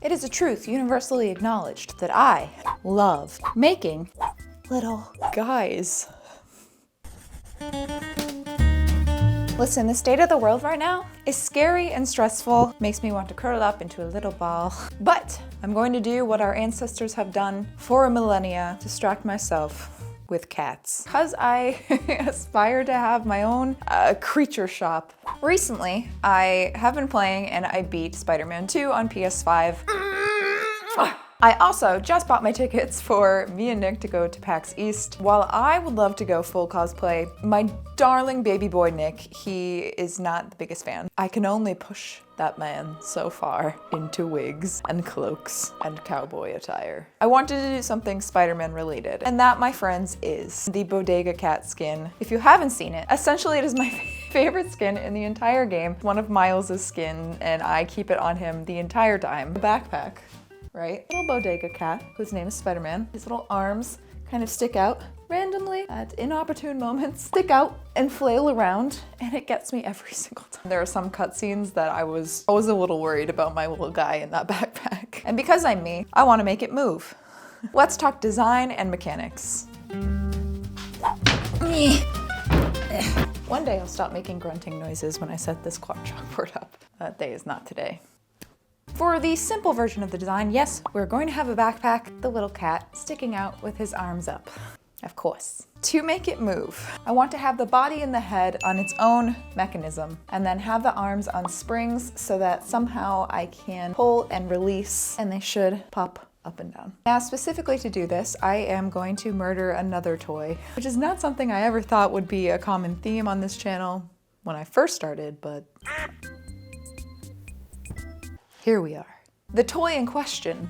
It is a truth universally acknowledged that I love making little guys. Listen, the state of the world right now is scary and stressful, makes me want to curl up into a little ball. But I'm going to do what our ancestors have done for a millennia, distract myself with cats. Because I aspire to have my own creature shop. Recently, I have been playing and I beat Spider-Man 2 on PS5. I also just bought my tickets for me and Nick to go to PAX East. While I would love to go full cosplay, my darling baby boy Nick, he is not the biggest fan. I can only push that man so far into wigs and cloaks and cowboy attire. I wanted to do something Spider-Man related, and that, my friends, is the Bodega Cat Skin. If you haven't seen it, essentially it is my favorite skin in the entire game. One of Miles's skin, and I keep it on him the entire time. The backpack. Right? Little bodega cat, whose name is Spider-Man. His little arms kind of stick out randomly at inopportune moments, stick out and flail around, and it gets me every single time. There are some cutscenes that I was a little worried about my little guy in that backpack. And because I'm me, I want to make it move. Let's talk design and mechanics. One day I'll stop making grunting noises when I set this chalkboard up. That day is not today. For the simple version of the design, yes, we're going to have a backpack, the little cat, sticking out with his arms up. Of course. To make it move, I want to have the body and the head on its own mechanism, and then have the arms on springs so that somehow I can pull and release, and they should pop up and down. Now, specifically to do this, I am going to murder another toy, which is not something I ever thought would be a common theme on this channel when I first started, but here we are. The toy in question.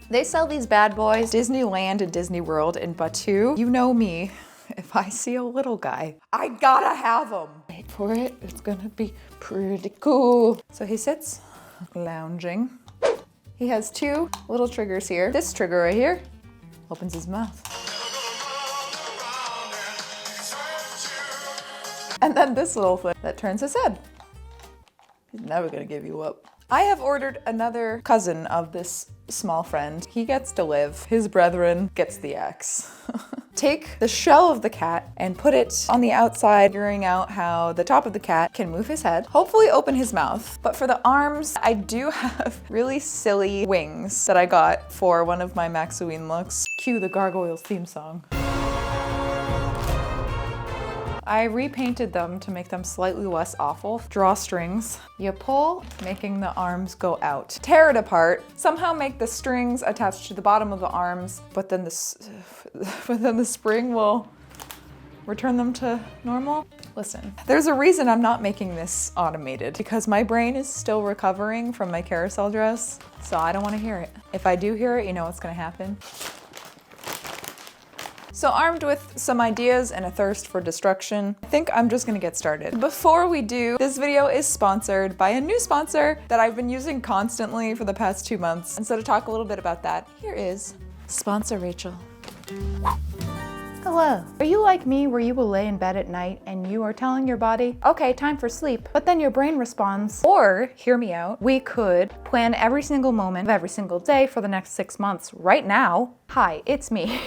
They sell these bad boys, Disneyland and Disney World in Batu. You know me, if I see a little guy, I gotta have him. Wait for it, it's gonna be pretty cool. So he sits, lounging. He has two little triggers here. This trigger right here opens his mouth. And then this little thing that turns his head. He's never gonna give you up. I have ordered another cousin of this small friend. He gets to live. His brethren gets the axe. Take the shell of the cat and put it on the outside, figuring out how the top of the cat can move his head, hopefully open his mouth. But for the arms, I do have really silly wings that I got for one of my Maksy looks. Cue the Gargoyles theme song. I repainted them to make them slightly less awful. Drawstrings. You pull, making the arms go out. Tear it apart. Somehow make the strings attached to the bottom of the arms, but then the spring will return them to normal. Listen, there's a reason I'm not making this automated, because my brain is still recovering from my carousel dress, so I don't want to hear it. If I do hear it, you know what's gonna happen. So armed with some ideas and a thirst for destruction, I think I'm just gonna get started. Before we do, this video is sponsored by a new sponsor that I've been using constantly for the past 2 months. And so to talk a little bit about that, here is Sponsor Rachel. Hello. Are you like me where you will lay in bed at night and you are telling your body, okay, time for sleep, but then your brain responds? Or, hear me out, we could plan every single moment of every single day for the next 6 months right now. Hi, it's me.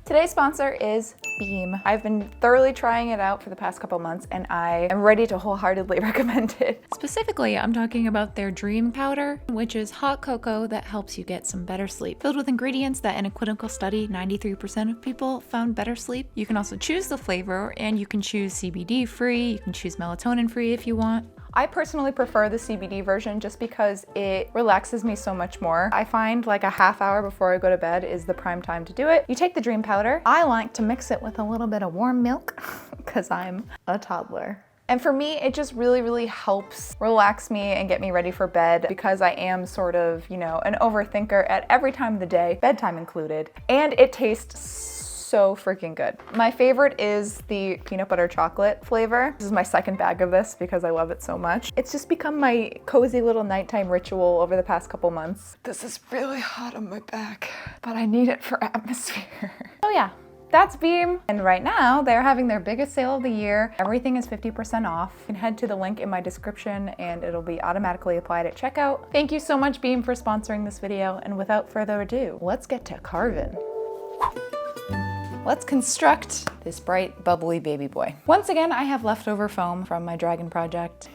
Today's sponsor is Beam. I've been thoroughly trying it out for the past couple months and I am ready to wholeheartedly recommend it. Specifically, I'm talking about their Dream Powder, which is hot cocoa that helps you get some better sleep. Filled with ingredients that in a clinical study, 93% of people found better sleep. You can also choose the flavor and you can choose CBD free, you can choose melatonin free if you want. I personally prefer the CBD version just because it relaxes me so much more. I find like a half hour before I go to bed is the prime time to do it. You take the Dream Powder. I like to mix it with a little bit of warm milk because I'm a toddler. And for me, it just really, really helps relax me and get me ready for bed because I am sort of, you know, an overthinker at every time of the day, bedtime included. And it tastes so freaking good. My favorite is the peanut butter chocolate flavor. This is my second bag of this because I love it so much. It's just become my cozy little nighttime ritual over the past couple months. This is really hot on my back, but I need it for atmosphere. Oh yeah, That's Beam. And right now they're having their biggest sale of the year. Everything is 50% off. You can head to the link in my description and it'll be automatically applied at checkout. Thank you so much, Beam, for sponsoring this video. And without further ado, let's get to carving. Let's construct this bright, bubbly baby boy. Once again, I have leftover foam from my dragon project.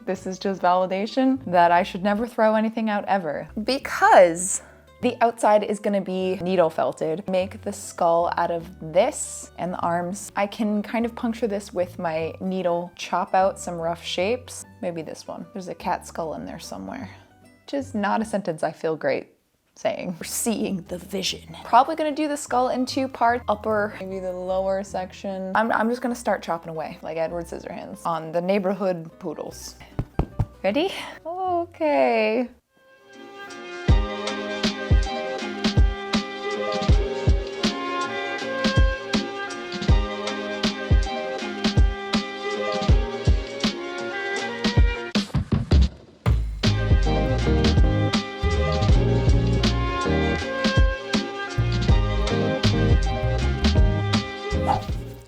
This is just validation that I should never throw anything out ever, because the outside is gonna be needle felted. Make the skull out of this and the arms. I can kind of puncture this with my needle, chop out some rough shapes. Maybe this one. There's a cat skull in there somewhere, which is not a sentence I feel great saying. We're seeing the vision. Probably gonna do the skull in 2 parts, upper, maybe the lower section. I'm just gonna start chopping away like Edward Scissorhands on the neighborhood poodles. Ready? Okay.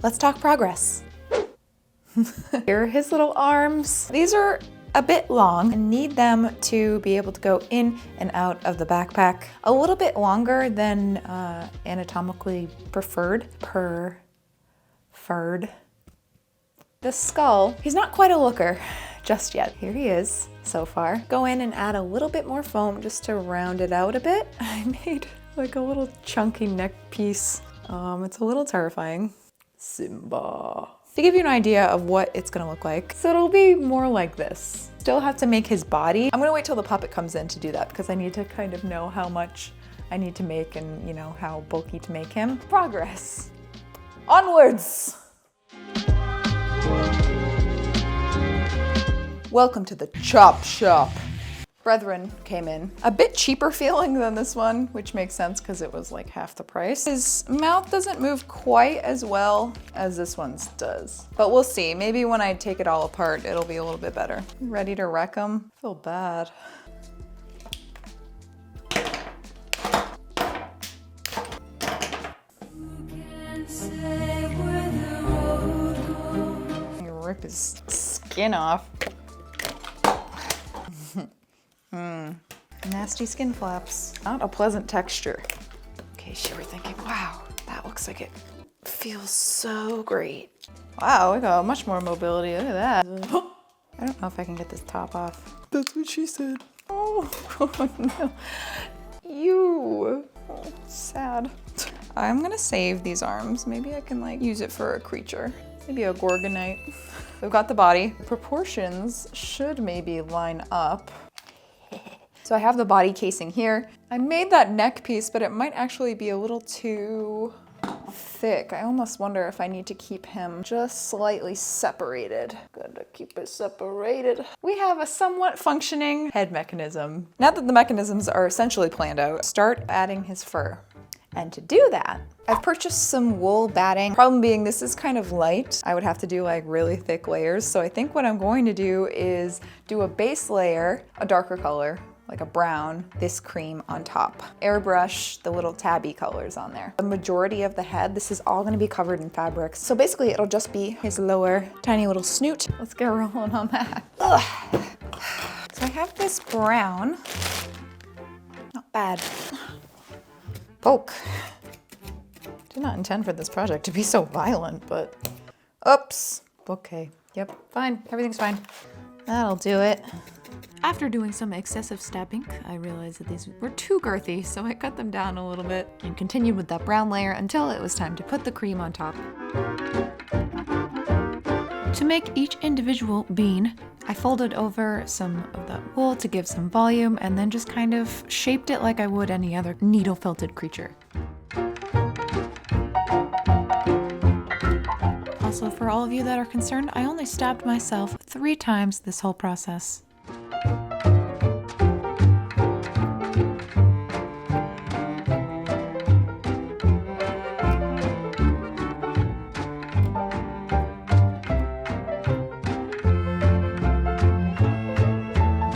Let's talk progress. Here are his little arms. These are a bit long and need them to be able to go in and out of the backpack a little bit longer than anatomically preferred. The skull, he's not quite a looker just yet. Here he is so far. Go in and add a little bit more foam just to round it out a bit. I made like a little chunky neck piece. It's a little terrifying. Simba. To give you an idea of what it's gonna look like, so it'll be more like this. Still have to make his body. I'm gonna wait till the puppet comes in to do that because I need to kind of know how much I need to make and, you know, how bulky to make him. Progress. Onwards. Welcome to the chop shop. Brethren came in. A bit cheaper feeling than this one, which makes sense because it was like half the price. His mouth doesn't move quite as well as this one's does, but we'll see. Maybe when I take it all apart, it'll be a little bit better. Ready to wreck him? I feel bad. Rip his skin off. Nasty skin flaps. Not a pleasant texture. Okay, so we're thinking, wow, that looks like it feels so great. Wow, we got much more mobility. Look at that. I don't know if I can get this top off. That's what she said. Oh, oh no. You. Oh, sad. I'm gonna save these arms. Maybe I can like use it for a creature. Maybe a gorgonite. We've got the body. Proportions should maybe line up. So I have the body casing here. I made that neck piece, but it might actually be a little too thick. I almost wonder if I need to keep him just slightly separated. Gotta keep it separated. We have a somewhat functioning head mechanism. Now that the mechanisms are essentially planned out, start adding his fur. And to do that, I've purchased some wool batting. Problem being, this is kind of light. I would have to do like really thick layers. So I think what I'm going to do is do a base layer, a darker color, like a brown, this cream on top. Airbrush the little tabby colors on there. The majority of the head, this is all gonna be covered in fabrics. So basically it'll just be his lower tiny little snoot. Let's get rolling on that. Ugh. So I have this brown, not bad. Poke. Did not intend for this project to be so violent, but oops. Okay, yep, fine, everything's fine. That'll do it. After doing some excessive stabbing, I realized that these were too girthy, so I cut them down a little bit and continued with that brown layer until it was time to put the cream on top. To make each individual bean, I folded over some of that wool to give some volume and then just kind of shaped it like I would any other needle-felted creature. Also, for all of you that are concerned, I only stabbed myself 3 times this whole process.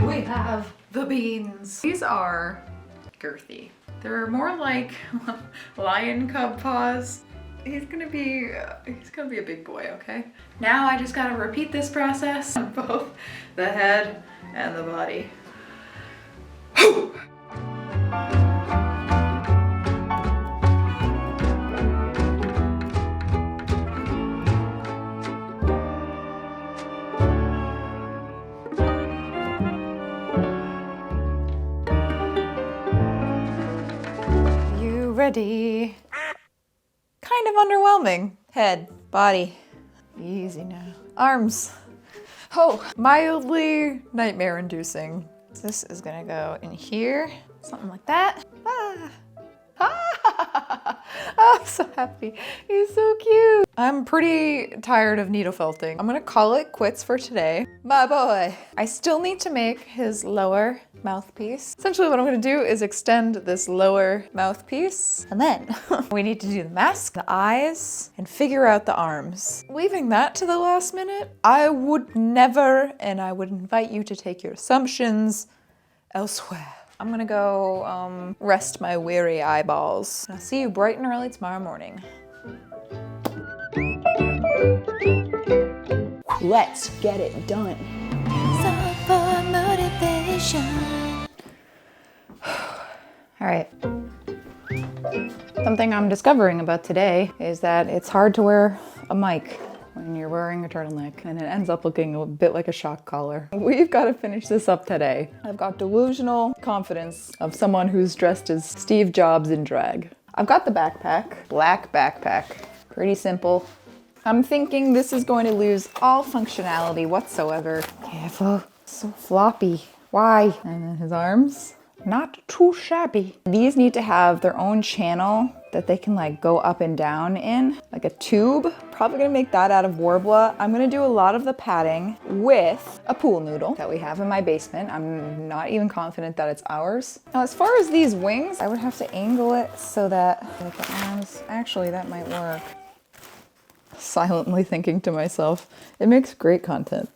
We have the beans. These are girthy. They're more like lion cub paws. He's gonna be a big boy, okay? Now I just gotta repeat this process on both the head and the body. You ready? Kind of underwhelming. Head, body, easy now. Arms. Oh, mildly nightmare inducing. This is gonna go in here, something like that. Ah. Ah. Oh, I'm so happy. He's so cute. I'm pretty tired of needle felting. I'm gonna call it quits for today. My boy. I still need to make his lower mouthpiece. Essentially what I'm gonna do is extend this lower mouthpiece, and then we need to do the mask, the eyes, and figure out the arms. Leaving that to the last minute, I would never, and I would invite you to take your assumptions elsewhere. I'm gonna go rest my weary eyeballs. I'll see you bright and early tomorrow morning. Let's get it done. For motivation. All right. Something I'm discovering about today is that it's hard to wear a mic when you're wearing a turtleneck, and it ends up looking a bit like a shock collar. We've got to finish this up today. I've got delusional confidence of someone who's dressed as Steve Jobs in drag. I've got the backpack, black backpack, pretty simple. I'm thinking this is going to lose all functionality whatsoever. Careful, so floppy. Why? And then his arms, not too shabby. These need to have their own channel that they can like go up and down in, like a tube. Probably gonna make that out of Warbler. I'm gonna do a lot of the padding with a pool noodle that we have in my basement. I'm not even confident that it's ours. Now, as far as these wings, I would have to angle it so that like the arms, actually that might work. Silently thinking to myself, it makes great content.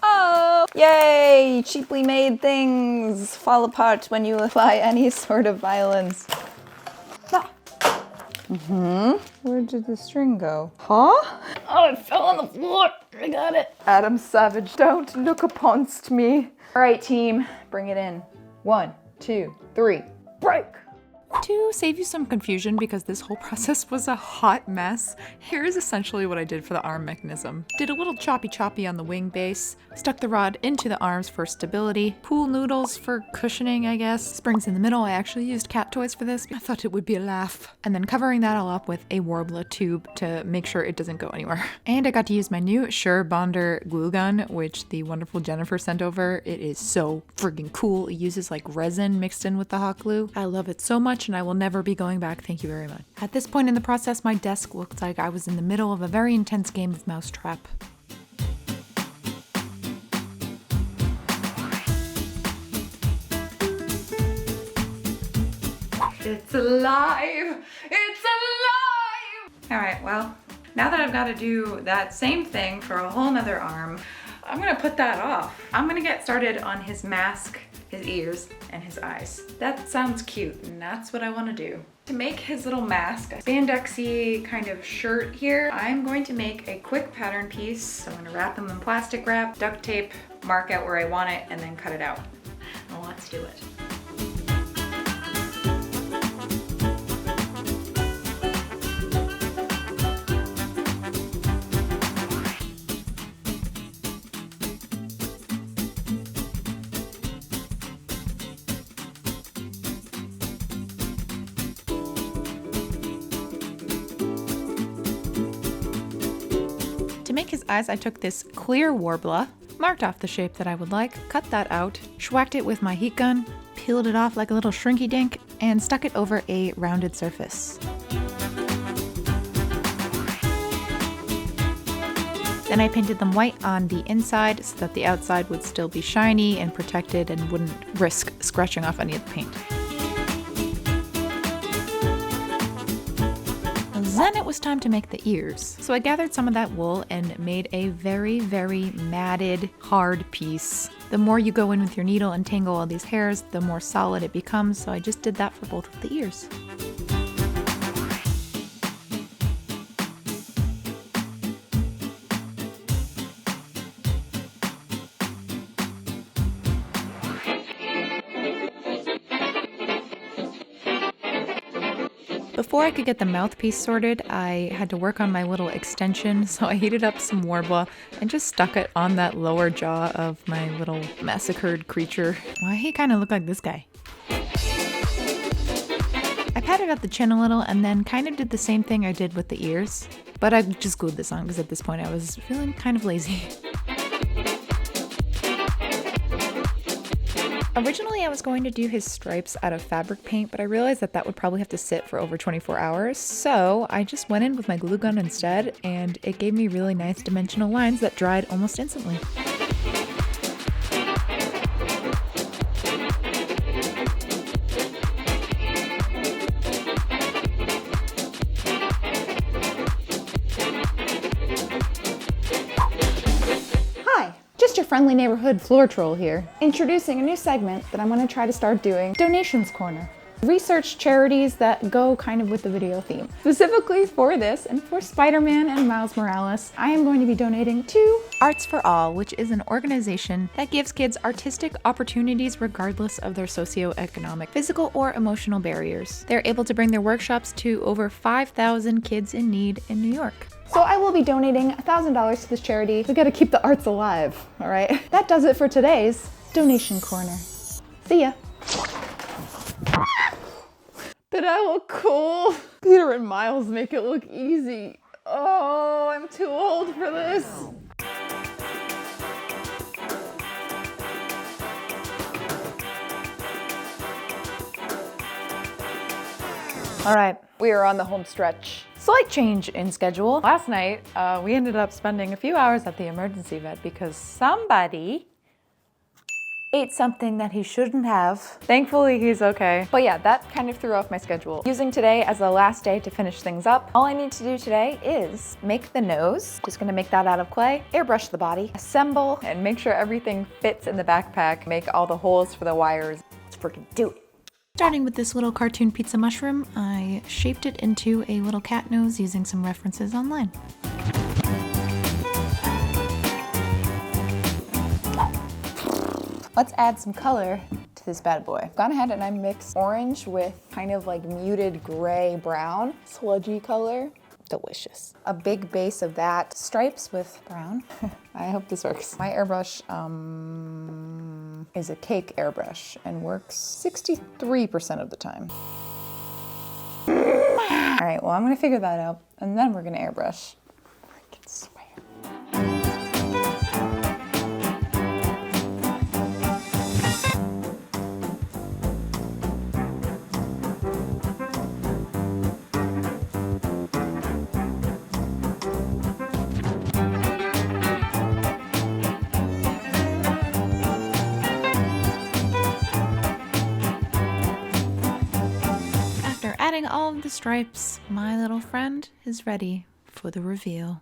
Oh, yay! Cheaply made things fall apart when you apply any sort of violence. Ah. Where did the string go? Huh? Oh, it fell on the floor. I got it. Adam Savage, don't look uponst me. All right, team, bring it in. 1, 2, 3, break. To save you some confusion, because this whole process was a hot mess, here's essentially what I did for the arm mechanism. Did a little choppy on the wing base, stuck the rod into the arms for stability, pool noodles for cushioning, I guess, springs in the middle. I actually used cat toys for this. I thought it would be a laugh. And then covering that all up with a Warbler tube to make sure it doesn't go anywhere. And I got to use my new Sure Bonder glue gun, which the wonderful Jennifer sent over. It is so friggin' cool. It uses like resin mixed in with the hot glue. I love it so much, and I will never be going back. Thank you very much. At this point in the process, my desk looked like I was in the middle of a very intense game of mousetrap. It's alive! It's alive! All right, well, now that I've got to do that same thing for a whole nother arm, I'm gonna put that off. I'm gonna get started on his mask, his ears, and his eyes. That sounds cute, and that's what I want to do. To make his little mask, a spandexy kind of shirt here, I'm going to make a quick pattern piece. So I'm gonna wrap them in plastic wrap, duct tape, mark out where I want it, and then cut it out. Well, let's do it. To make his eyes, I took this clear Warbler, marked off the shape that I would like, cut that out, schwacked it with my heat gun, peeled it off like a little shrinky dink, and stuck it over a rounded surface. Then I painted them white on the inside so that the outside would still be shiny and protected and wouldn't risk scratching off any of the paint. Then it was time to make the ears. So I gathered some of that wool and made a very, very matted, hard piece. The more you go in with your needle and tangle all these hairs, the more solid it becomes, so I just did that for both of the ears. Before I could get the mouthpiece sorted, I had to work on my little extension, so I heated up some Warbler and just stuck it on that lower jaw of my little massacred creature. Why he kind of looked like this guy. I patted out the chin a little and then kind of did the same thing I did with the ears, but I just glued this on because at this point I was feeling kind of lazy. Originally, I was going to do his stripes out of fabric paint, but I realized that that would probably have to sit for over 24 hours, so I just went in with my glue gun instead, and it gave me really nice dimensional lines that dried almost instantly. Your friendly neighborhood floor troll here, introducing a new segment that I'm going to try to start doing, Donations Corner. Research charities that go kind of with the video theme. Specifically for this and for Spider-Man and Miles Morales, I am going to be donating to Arts for All, which is an organization that gives kids artistic opportunities regardless of their socioeconomic, physical, or emotional barriers. They're able to bring their workshops to over 5,000 kids in need in New York. So I will be donating $1,000 to this charity. We gotta keep the arts alive, all right? That does it for today's Donation Corner. See ya. Did I look cool? Peter and Miles make it look easy. Oh, I'm too old for this. All right, we are on the home stretch. Slight change in schedule. Last night, we ended up spending a few hours at the emergency vet because somebody ate something that he shouldn't have. Thankfully, he's okay. But yeah, that kind of threw off my schedule. Using today as the last day to finish things up, all I need to do today is make the nose. Just gonna make that out of clay, airbrush the body, assemble, and make sure everything fits in the backpack, make all the holes for the wires. Let's freaking do it. Starting with this little cartoon pizza mushroom, I shaped it into a little cat nose using some references online. Let's add some color to this bad boy. I've gone ahead and I mixed orange with kind of like muted gray brown, sludgy color. Delicious. A big base of that, stripes with brown. I hope this works. My airbrush is a cake airbrush and works 63% of the time. All right, well, I'm gonna figure that out and then we're gonna airbrush. I can swear. Adding all of the stripes, my little friend is ready for the reveal.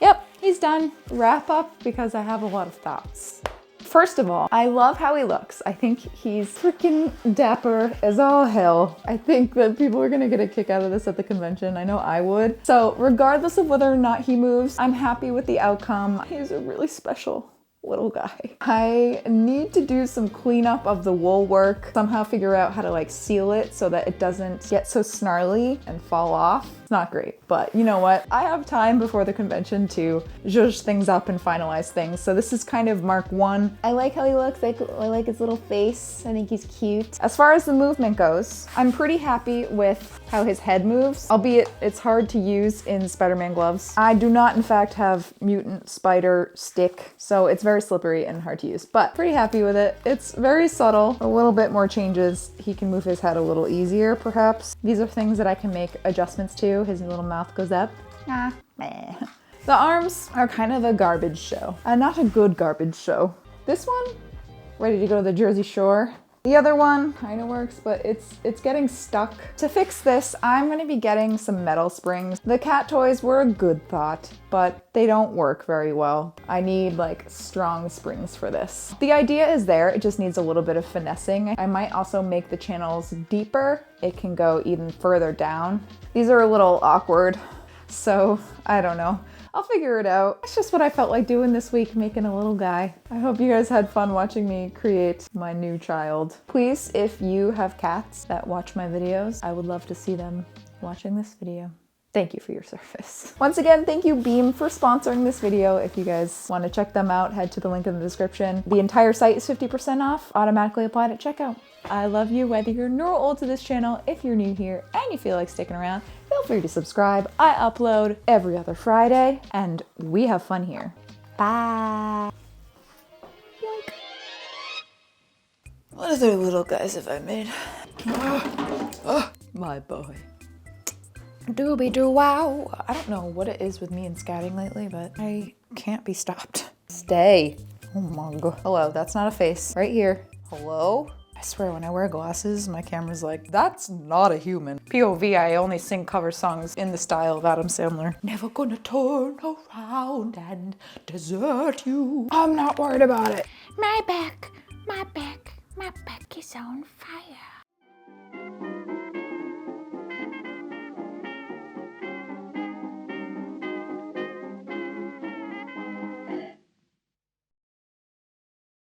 Yep, he's done. Wrap up because I have a lot of thoughts. First of all, I love how he looks. I think he's freaking dapper as all hell. I think that people are gonna get a kick out of this at the convention. I know I would. So regardless of whether or not he moves, I'm happy with the outcome. He's a really special little guy. I need to do some cleanup of the wool work, somehow figure out how to like seal it so that it doesn't get so snarly and fall off. It's not great, but you know what? I have time before the convention to zhuzh things up and finalize things. So this is kind of Mark 1. I like how he looks. I like his little face. I think he's cute. As far as the movement goes, I'm pretty happy with how his head moves, albeit it's hard to use in Spider-Man gloves. I do not, in fact, have mutant spider stick, so it's very slippery and hard to use, but pretty happy with it. It's very subtle, a little bit more changes. He can move his head a little easier, perhaps. These are things that I can make adjustments to. through, his little mouth goes up. Ah, meh. The arms are kind of a garbage show. Not a good garbage show. This one, ready to go to the Jersey Shore. The other one kind of works, but it's getting stuck. To fix this, I'm gonna be getting some metal springs. The cat toys were a good thought, but they don't work very well. I need like strong springs for this. The idea is there, it just needs a little bit of finessing. I might also make the channels deeper. It can go even further down. These are a little awkward, so I don't know. I'll figure it out. It's just what I felt like doing this week, making a little guy. I hope you guys had fun watching me create my new child. Please, if you have cats that watch my videos, I would love to see them watching this video. Thank you for your service. Once again, thank you Beam for sponsoring this video. If you guys want to check them out, head to the link in the description. The entire site is 50% off, automatically applied at checkout. I love you whether you're new or old to this channel. If you're new here and you feel like sticking around, feel free to subscribe. I upload every other Friday and we have fun here. Bye. Yoink. What other little guys have I made? My boy. Doobie-doo wow. I don't know what it is with me and scatting lately, but I can't be stopped. Stay. Oh my god. Hello, that's not a face. Right here. Hello? I swear when I wear glasses, my camera's like, that's not a human. POV, I only sing cover songs in the style of Adam Sandler. Never gonna turn around and desert you. I'm not worried about it. My back is on fire.